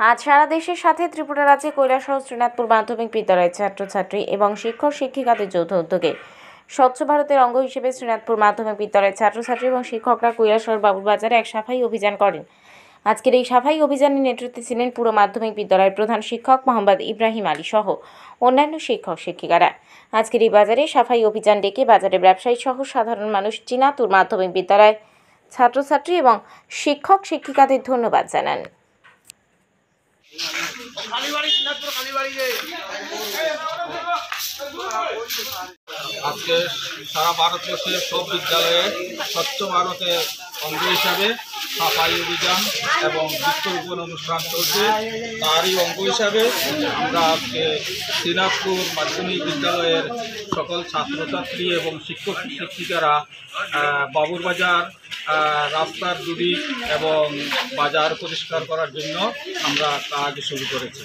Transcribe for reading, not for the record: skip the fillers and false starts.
আজ সারা দেশের সাথে ত্রিপুরা রাজ্যে কৈলাসহর শ্রীনাথপুর মাধ্যমিক বিদ্যালয়ের ছাত্রছাত্রী এবং শিক্ষক শিক্ষিকাদের যৌথ উদ্যোগে স্বচ্ছ ভারতের অঙ্গ হিসেবে শ্রীনাথপুর মাধ্যমিক বিদ্যালয়ের ছাত্রছাত্রী এবং শিক্ষকরা কৈলাসহর বাবুরবাজারে এক সাফাই অভিযান করেন। আজকের এই সাফাই অভিযানের নেতৃত্বে ছিলেন পুরো মাধ্যমিক বিদ্যালয়ের প্রধান শিক্ষক মোহাম্মদ ইব্রাহিম আলী সহ অন্যান্য শিক্ষক শিক্ষিকারা। আজকের এই বাজারে সাফাই অভিযান ডেকে বাজারে ব্যবসায়ী সহ সাধারণ মানুষ শ্রীনাথপুর মাধ্যমিক বিদ্যালয়ের ছাত্রছাত্রী এবং শিক্ষক শিক্ষিকাদের ধন্যবাদ জানান। আজকে সারা ভারতবর্ষের সব বিদ্যালয়ে স্বচ্ছ ভারতের অঙ্গ হিসাবে সাফাই অভিযান এবং বৃক্ষরোপণ অনুষ্ঠান চলছে। তারই অঙ্গ হিসাবে আমরা আজকে শ্রীনাথপুর মাধ্যমিক বিদ্যালয়ের সকল ছাত্রছাত্রী এবং শিক্ষক শিক্ষিকারা বাবুরবাজার রাস্তার দুদিক এবং বাজার পরিষ্কার করার জন্য আমরা কাজ শুরু করেছি।